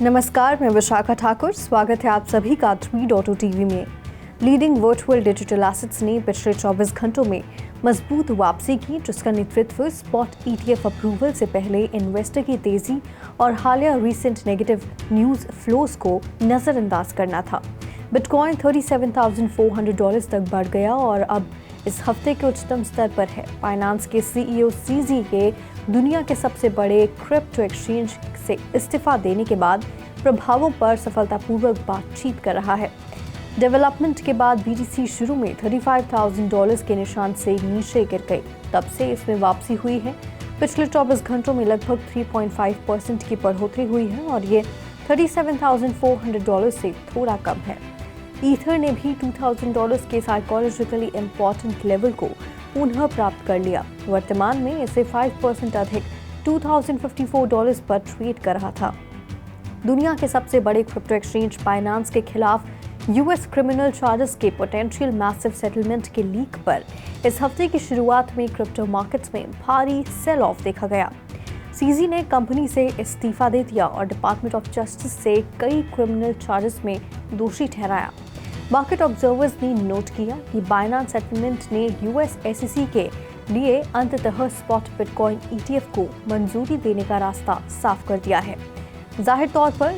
नमस्कार, मैं विशाखा ठाकुर। स्वागत है आप सभी का 3.0 टीवी में। लीडिंग वर्चुअल डिजिटल एसेट्स ने पिछले 24 घंटों में मजबूत वापसी की, जिसका नेतृत्व स्पॉट ETF अप्रूवल से पहले इन्वेस्टर की तेजी और हालिया रीसेंट नेगेटिव न्यूज फ्लोज को नजरअंदाज करना था। बिटकॉइन $37,400 तक बढ़ गया और अब इस हफ्ते के उच्चतम स्तर पर है। बाइनेंस के CEO CZ के दुनिया के सबसे बड़े क्रिप्टो एक्सचेंज से इस्तीफा देने के बाद प्रभावों पर सफलतापूर्वक बातचीत कर रहा है। डेवलपमेंट के बाद BTC शुरू में $35,000 के निशान से नीचे गिर गई। तब से इसमें वापसी हुई है। पिछले 24 घंटों में लगभग 3.5% की बढ़ोतरी हुई है और ये $37,400 से थोड़ा कम है। ईथर ने भी $2,000 के साइकोलॉजिकली इम्पॉर्टेंट लेवल को पुनः प्राप्त कर लिया। वर्तमान में इसे 5% अधिक $2,054 पर ट्रेड कर रहा था। दुनिया के सबसे बड़े क्रिप्टो एक्सचेंज बाइनेंस के खिलाफ US क्रिमिनल चार्जेस के पोटेंशियल मैसिव सेटलमेंट के लीक पर इस हफ्ते की शुरुआत में क्रिप्टो मार्केट्स में भारी सेल ऑफ देखा गया। CZ ने कंपनी से इस्तीफा दे दिया और डिपार्टमेंट ऑफ जस्टिस से कई क्रिमिनल चार्जेस में दोषी ठहराया। मार्केट ऑब्जर्वर्स ने नोट किया कि बाइनेंस सेटलमेंट ने US SEC के लिए अंततः स्पॉट बिटकॉइन ETF को मंजूरी देने का रास्ता साफ कर दिया है। जाहिर तौर पर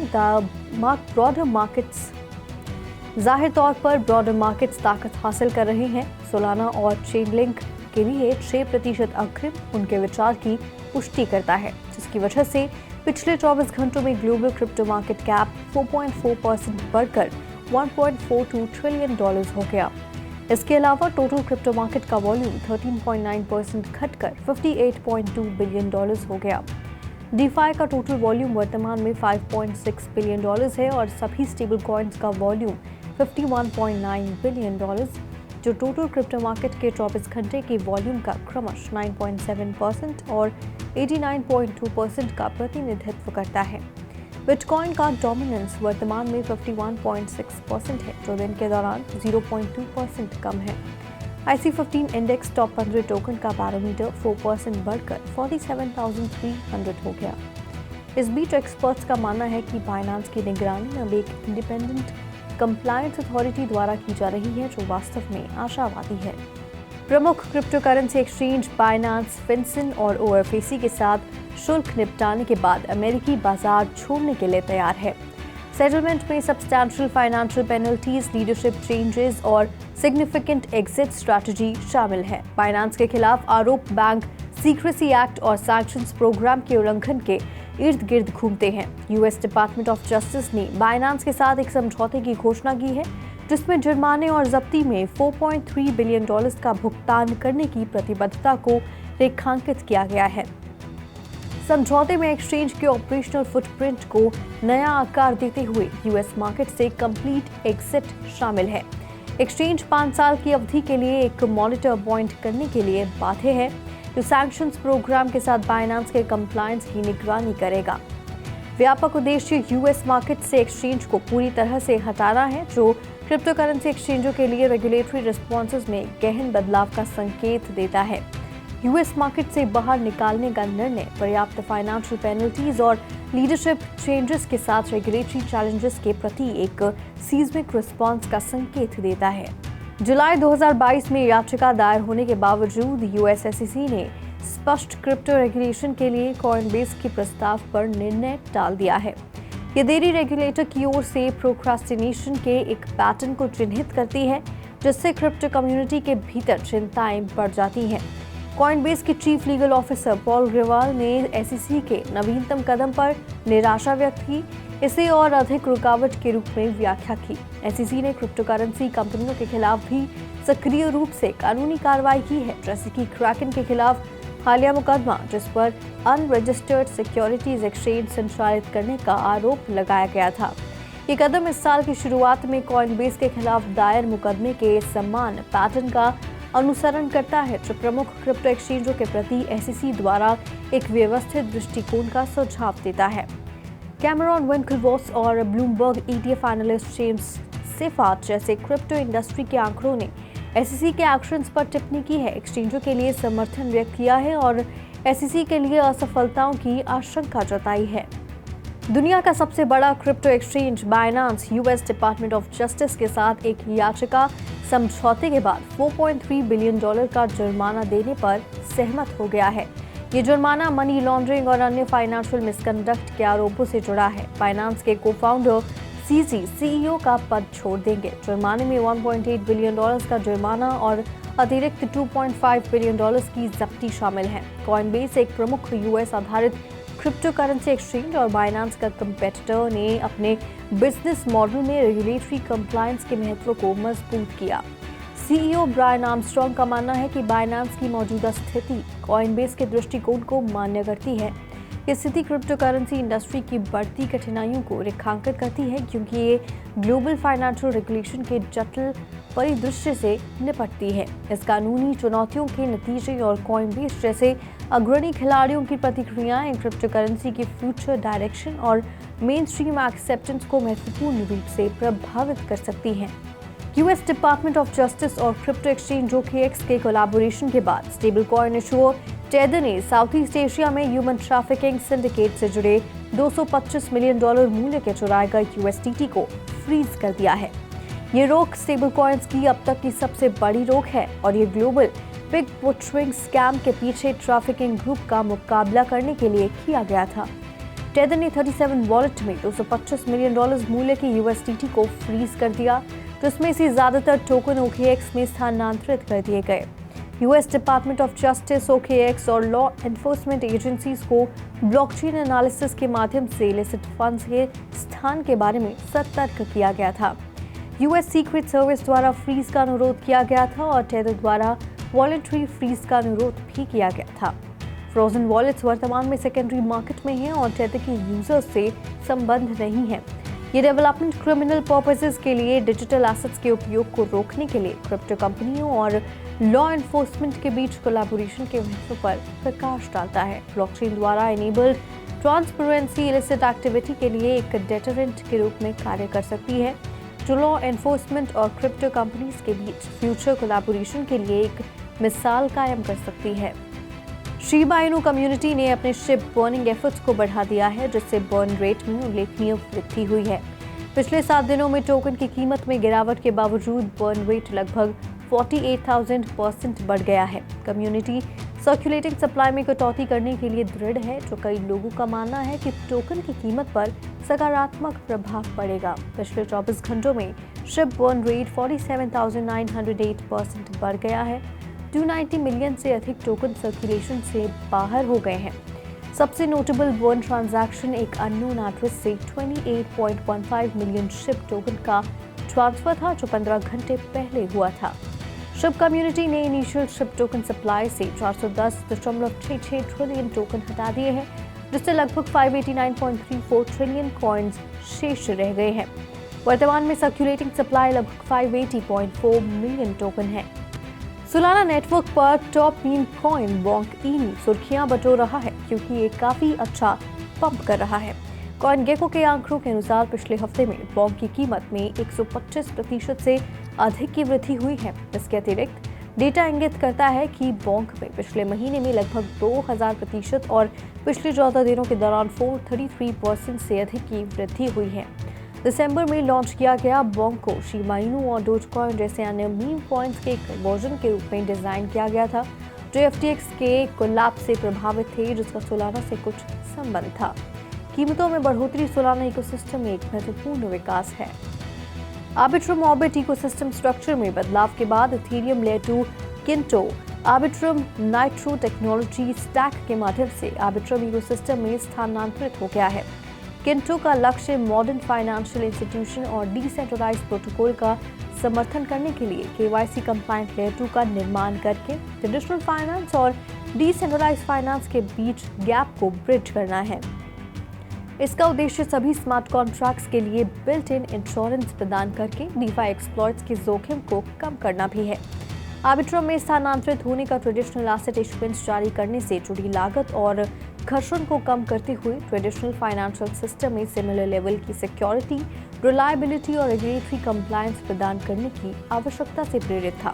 ब्रॉडर मार्केट्स ताकत हासिल कर रहे हैं। सोलाना और चेनलिंक के लिए 6% अग्रिम उनके विचार की पुष्टि करता है, जिसकी वजह से पिछले 24 घंटों में ग्लोबल क्रिप्टो मार्केट कैप 4.4% बढ़कर $1.42 ट्रिलियन हो गया। इसके अलावा टोटल क्रिप्टो मार्केट का वॉल्यूम 13.9% घटकर $58.2 बिलियन हो गया। डीफाई का टोटल वॉल्यूम वर्तमान में $5.6 बिलियन है और सभी स्टेबल कॉइन्स का वॉल्यूम $51.9 बिलियन, जो टोटल क्रिप्टो मार्केट के 24 घंटे के वॉल्यूम का क्रमश 9.7% और 89.2% का प्रतिनिधित्व करता है। बिटकॉइन का डोमिनेंस वर्तमान में 51.6% है, जो दिन के दौरान 0.2% कम है। IC15 इंडेक्स टॉप 15 टोकन का बैरोमीटर 4% बढ़कर 47,300 हो गया। इस बीच एक्सपर्ट्स का मानना है कि बाइनेंस की निगरानी अब एक इंडिपेंडेंट कंप्लायंस अथॉरिटी द्वारा की जा रही है, जो वास्तव में आशावादी है। प्रमुख क्रिप्टो करेंसी एक्सचेंज बाइनेंस, फिनसिन और OFAC के साथ शुल्क निपटाने के बाद अमेरिकी बाजार छोड़ने के लिए तैयार है। सेटलमेंट में substantial financial penalties, leadership changes और सिग्निफिकेंट एग्जिट स्ट्रैटेजी शामिल है। बाइनेंस के खिलाफ आरोप बैंक सीक्रेसी एक्ट और सैंक्शंस प्रोग्राम के उल्लंघन के इर्द गिर्द घूमते हैं। US डिपार्टमेंट ऑफ जस्टिस ने बाइनेंस के साथ एक समझौते की घोषणा की है, जिसमें जुर्माने और जब्ती में $4.3 बिलियन का भुगतान करने की प्रतिबद्धता को रेखांकित किया गया है। समझौते में एक्सचेंज के ऑपरेशनल फुटप्रिंट को नया आकार देते हुए US मार्केट से कंप्लीट एग्जिट शामिल है। एक्सचेंज 5 साल की अवधि के लिए एक मॉनिटर अपॉइंट करने के लिए बाध्य है, जो सैंक्शंस प्रोग्राम के साथ बाइनेंस के कंप्लायंस की निगरानी करेगा। व्यापक उद्देश्य US मार्केट से एक्सचेंज को पूरी तरह से हटाना है, जो क्रिप्टो करेंसी एक्सचेंजों के लिए रेगुलेटरी रिस्पॉन्सेज में गहन बदलाव का संकेत देता है। US मार्केट से बाहर निकालने का निर्णय पर्याप्त फाइनेंशियल पेनल्टीज और लीडरशिप चेंजेस के साथ रेगुलेटरी चैलेंजेस के प्रति एक सीज़मिक रिस्पॉन्स का संकेत देता है। जुलाई 2022 में याचिका दायर होने के बावजूद US SEC ने स्पष्ट क्रिप्टो रेगुलेशन के लिए कॉइनबेस के प्रस्ताव पर निर्णय टाल दिया है। ये देरी रेगुलेटर की ओर से प्रोक्रास्टिनेशन के एक पैटर्न को चिन्हित करती है, जिससे क्रिप्टो कम्युनिटी के भीतर चिंताएं बढ़ जाती हैं। कॉइनबेस के chief legal officer Paul Grewal ने SEC के नवीनतम कदम पर निराशा व्यक्त की, इसे और अधिक रुकावट के रूप में व्याख्या की। SEC ने क्रिप्टो करेंसी कंपनियों के खिलाफ भी सक्रिय रूप से कानूनी कार्रवाई की है, जैसे कि क्रैकन के खिलाफ हालिया मुकदमा, जिस पर अनरजिस्टर्ड सिक्योरिटीज एक्सचेंज संचालित करने का आरोप लगाया गया था। ये कदम इस साल की शुरुआत में कॉइनबेस के खिलाफ दायर मुकदमे के समान पैटर्न का अनुसरण करता है, जो प्रमुख क्रिप्टो एक्सचेंजों के प्रति SEC द्वारा एक व्यवस्थित दृष्टिकोण का सुझाव देता है। कैमरॉन विंकलवॉस और ब्लूमबर्ग ETF एनालिस्ट जेम्स सेफार्ट जैसे क्रिप्टो इंडस्ट्री के आंकड़ों ने SEC के एक्शंस पर टिप्पणी की है, एक्सचेंजों के लिए समर्थन व्यक्त किया है और SEC के लिए असफलताओं की आशंका जताई है। दुनिया का सबसे बड़ा crypto exchange Binance US department of justice के साथ एक याचिका समझौते के बाद $4.3 बिलियन का जुर्माना देने पर सहमत हो गया है। ये जुर्माना मनी लॉन्ड्रिंग और अन्य फाइनेंशियल मिसकंडक्ट के आरोपों से जुड़ा है। बाइनांस के को-फाउंडर सीजी सीईओ का पद छोड़ देंगे। जुर्माने में $1.8 बिलियन का जुर्माना और अतिरिक्त $2.5 बिलियन की जब्ती शामिल है। कॉइनबेस एक प्रमुख यूएस आधारित क्रिप्टो करेंसी एक्सचेंज और बाइनांस का कंपेटिटर ने अपने बिजनेस मॉडल में रेगुलेटरी कंप्लायंस के महत्व को मजबूत किया। सीईओ ब्रायन आर्मस्ट्रॉन्ग का मानना है कि बाइनांस की मौजूदा स्थिति कॉइनबेस के दृष्टिकोण को मान्य करती है। ये स्थिति क्रिप्टो करेंसी इंडस्ट्री की बढ़ती कठिनाइयों को रेखांकित करती है, क्योंकि ये ग्लोबल फाइनेंशियल रेगुलेशन के जटिल परिदृश्य से निपटती है। इस कानूनी चुनौतियों के नतीजे और कॉइनबेस जैसे अग्रणी खिलाड़ियों की प्रतिक्रियाएं क्रिप्टो करेंसी की फ्यूचर डायरेक्शन और मेन स्ट्रीम एक्सेप्टेंस को महत्वपूर्ण रूप से प्रभावित कर सकती हैं। यूएस डिपार्टमेंट ऑफ जस्टिस और क्रिप्टो एक्सचेंज OKX के कोलैबोरेशन के बाद स्टेबल कॉइन इशूअर टेदर ने साउथ ईस्ट एशिया में ह्यूमन ट्रैफिकिंग सिंडिकेट से जुड़े $225 मिलियन मूल्य के चुराए गए USDT को फ्रीज कर दिया है। ये रोक स्टेबल कॉइन्स की अब तक की सबसे बड़ी रोक है और ये ग्लोबल बिग बुटरिंग स्कैम के पीछे ट्रैफिकिंग ग्रुप का मुकाबला करने के लिए किया गया था। टेदर ने 37 वॉलेट में $225 मिलियन मूल्य की USDT को फ्रीज कर दिया, जिसमें से ज्यादातर टोकन OKX में स्थानांतरित कर दिए गए। US department of justice, OKX और लॉ एनफोर्समेंट एजेंसीज को ब्लॉकचेन एनालिसिस के माध्यम से इलिसिट फंड्स के स्थान के बारे में सतर्क किया गया था। यूएस सीक्रेट सर्विस द्वारा फ्रीज का अनुरोध किया गया था और टेदर द्वारा वॉलेंट्री फ्रीज का अनुरोध भी किया गया था। फ्रोजन वॉलेट्स वर्तमान में सेकेंडरी मार्केट में हैं और टेदर के यूजर्स से संबंध नहीं है। ये डेवलपमेंट क्रिमिनल पर्पसेस के लिए डिजिटल एसेट्स के उपयोग को रोकने के लिए क्रिप्टो कंपनियों और लॉ एनफोर्समेंट के बीच कोलैबोरेशन के महत्व पर प्रकाश डालता है। ब्लॉकचेन द्वारा इनेबल्ड ट्रांसपेरेंसी इलिसिट एक्टिविटी के लिए एक डेटरेंट के रूप में कार्य कर सकती है, जो लॉ एनफोर्समेंट और क्रिप्टो कंपनीज के बीच फ्यूचर कोलैबोरेशन के लिए एक मिसाल कायम कर सकती है। शिबा इनू कम्युनिटी ने अपने शिप बर्निंग एफर्ट्स को बढ़ा दिया है, जिससे बर्न रेट में उल्लेखनीय वृद्धि हुई है। पिछले 7 दिनों में टोकन की कीमत में गिरावट के बावजूद बर्न रेट लगभग 48,000% बढ़ गया है। कम्युनिटी सर्कुलेटिंग सप्लाई में कटौती करने के लिए दृढ़ है, जो कई लोगों का मानना है कि टोकन की कीमत पर सकारात्मक प्रभाव पड़ेगा। पिछले 24 घंटों में शिप बर्न रेट 47,908% बढ़ गया है। 290 मिलियन से अधिक टोकन सर्कुलेशन से बाहर हो गए हैं। सबसे नोटेबल बर्न ट्रांजैक्शन एक अननोन एड्रेस से 28.15 मिलियन शिप टोकन का ट्रांसफर था, जो 15 घंटे पहले हुआ था। शिप कम्युनिटी ने इनिशियल शिप टोकन सप्लाई से 410.66 ट्रिलियन टोकन हटा दिए हैं, जिससे लगभग 589.34 ट्रिलियन कॉइन्स शेष रह गए हैं। वर्तमान में सर्कुलेटिंग सप्लाई लगभग 580.4 मिलियन टोकन है। सोलाना नेटवर्क पर टॉप मीम कॉइन बोंक इनू सुर्खियां बटोर रहा है, क्योंकि ये काफी अच्छा पंप कर रहा है। कॉइन गेको के आंकड़ों के अनुसार पिछले हफ्ते में बोंक की कीमत में 125% से अधिक की वृद्धि हुई है। इसके अतिरिक्त डेटा इंगित करता है कि बोंक में पिछले महीने में लगभग 2000% और पिछले 14 दिनों के दौरान 433% से अधिक की वृद्धि हुई है। दिसंबर में लॉन्च किया गया बोंक को शिबा इनू और डोजकॉइन जैसे अन्य मीम कॉइन्स के एक वर्जन के रूप में डिजाइन किया गया था, जो FTX के कोलैप्स से प्रभावित थे, जिसका सोलाना से कुछ संबंध था। कीमतों में बढ़ोतरी सोलाना इकोसिस्टम में एक महत्वपूर्ण विकास है। आर्बिट्रम ऑर्बिट इकोसिस्टम स्ट्रक्चर में बदलाव के बाद Ethereum layer 2 Kinto Arbitrum Nitro technology stack के माध्यम से आर्बिट्रम इकोसिस्टम में स्थानांतरित हो गया है। किंटो का लक्ष्य मॉडर्न फाइनेंशियल इंस्टीट्यूशन और डिसेंट्रलाइज्ड प्रोटोकॉल का समर्थन करने के लिए KYC कंप्लायंट लेयर 2 का निर्माण करके ट्रेडिशनल फाइनेंस और डिसेंट्रलाइज्ड फाइनेंस के बीच गैप को ब्रिज करना है। इसका उद्देश्य सभी स्मार्ट कॉन्ट्रैक्ट्स के लिए बिल्ट इन इंश्योरेंस प्रदान करके डीफाई एक्सप्लॉइट्स के जोखिम को कम करना भी है। आर्बिट्रम में स्थानांतरित होने का ट्रेडिशनल एसेट इशुएंस जारी करने से जुड़ी लागत और घर्षण को कम करते हुए ट्रेडिशनल फाइनेंशियल सिस्टम में सिमिलर लेवल की सिक्योरिटी, रिलायबिलिटी और रेगुलेटरी कंप्लायंस प्रदान करने की आवश्यकता से प्रेरित था।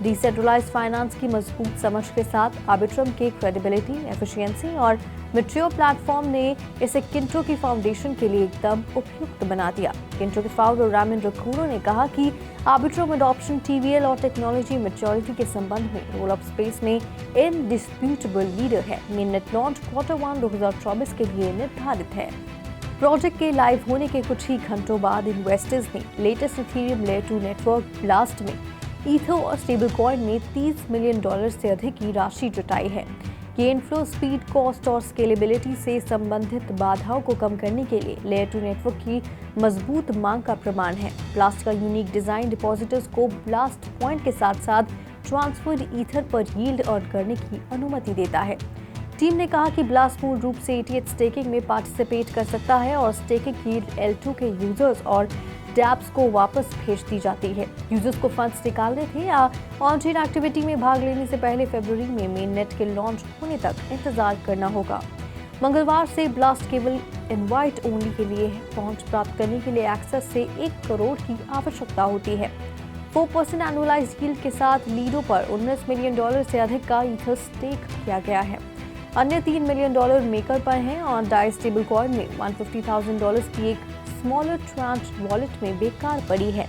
डिसेंट्रलाइज्ड फाइनेंस की मजबूत समझ के साथ आर्बिट्रम के क्रेडिबिलिटी, एफिशिएंसी और मिट्रियो प्लेटफॉर्म ने इसे किंटो की फाउंडेशन के लिए एकदम उपयुक्त बना दिया। किंटो के फाउंडर रामन रखूरो ने कहा कि आर्बिट्रम अडॉप्शन टीवीएल और टेक्नोलॉजी मैच्योरिटी के संबंध में रोल ऑफ स्पेस में इनडिस्प्यूटेबल लीडर है। मेननेट लॉन्च Q1 2024 के लिए निर्धारित है। प्रोजेक्ट के लाइव होने के कुछ ही घंटों बाद इन्वेस्टर्स ने latest Ethereum layer 2 network blast में ईथर और स्टेबल कॉइन में $30 मिलियन से अधिक की राशि जुटाई है। ये इनफ्लो स्पीड, कॉस्ट और स्केलेबिलिटी से संबंधित बाधाओं को कम करने के लिए लेयर 2 नेटवर्क की मजबूत मांग का प्रमाण है। ब्लास्ट का यूनिक डिजाइन डिपॉजिटर्स को ब्लास्ट पॉइंट के साथ साथ ट्रांसफर्ड ईथर पर यील्ड अर्न करने की अनुमति देता है। टीम ने कहा कि ब्लास्ट मूल रूप से ETH स्टेकिंग में पार्टिसिपेट कर सकता है और स्टेकिंग यील्ड L2 के यूजर्स और डैप्स को वापस भेज दी जाती है। यूजर्स को फंड्स निकालने थे या ऑन-चेन एक्टिविटी में भाग लेने से पहले फरवरी में मेननेट के लॉन्च होने तक इंतजार करना होगा। मंगलवार से ब्लास्ट केवल इनवाइट ओनली के लिए है। पहुंच प्राप्त करने के लिए एक्सेस से 1 करोड़ की आवश्यकता होती है। 4% एनुअलाइज्ड यील्ड के साथ लीडो पर $19 मिलियन से अधिक का ईथर स्टेक किया गया है। अन्य $3 मिलियन मेकर पर हैं और डाई स्टेबल कॉइन में $150,000 की एक स्मॉलर ट्रांच वॉलेट में बेकार पड़ी है।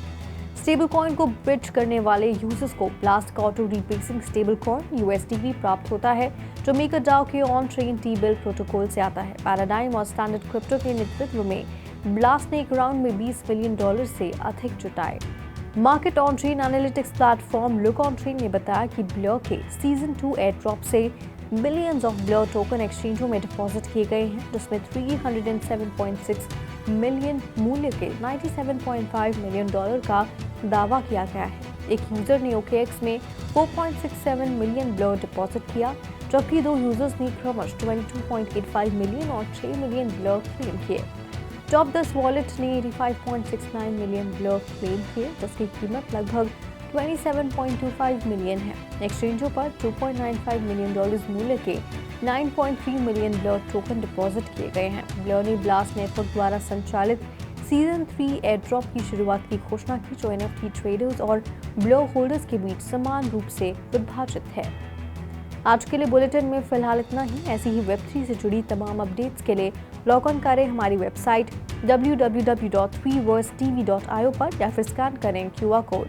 स्टेबल कॉइन को ब्रिज करने वाले यूजर्स को ब्लास्ट का auto replacing stable coin USDT प्राप्त होता है, जो मेकर डाओ के ऑन ट्रेन टी-बिल प्रोटोकॉल से आता है। पैराडाइम और स्टैंडर्ड क्रिप्टो के नेतृत्व में ब्लास्ट ने एक राउंड में $20 मिलियन से अधिक जुटाए। Market on train analytics platform look on train ने बताया कि ब्लर के सीजन 2 एयर ड्रॉप से बिलियंस ऑफ ब्लर टोकन एक्सचेंजों में डिपॉजिट किए गए हैं, जिसमें 307.6 मिलियन मूल्य के $97.5 मिलियन का दावा किया गया है। एक यूजर ने OKX में 4.67 मिलियन ब्लर डिपॉजिट किया, जबकि 2 यूजर्स ने क्रमशः 22.85 मिलियन और 6 मिलियन ब्लर क्लेम किए। टॉप 10 वॉलेट ने 85.69 मिलियन ब्लर क्लेम किए, जिसकी कीमत लगभग 27.25 मिलियन है। एक्सचेंजों पर $2.95 मिलियन मूल्य के 9.3 मिलियन ब्लर टोकन डिपॉजिट किए गए हैं। ब्लर ने ब्लास्ट नेटवर्क द्वारा संचालित सीजन 3 एयर ड्रॉप की शुरुआत की घोषणा की, जो NFT ट्रेडर्स और ब्लर होल्डर्स के बीच समान रूप से विभाजित है। आज के लिए बुलेटिन में फिलहाल इतना ही। ऐसी ही Web3 से जुड़ी तमाम अपडेट्स के लिए लॉग ऑन करें हमारी वेबसाइट www.weversetv.io पर या फिर स्कैन करें QR कोड।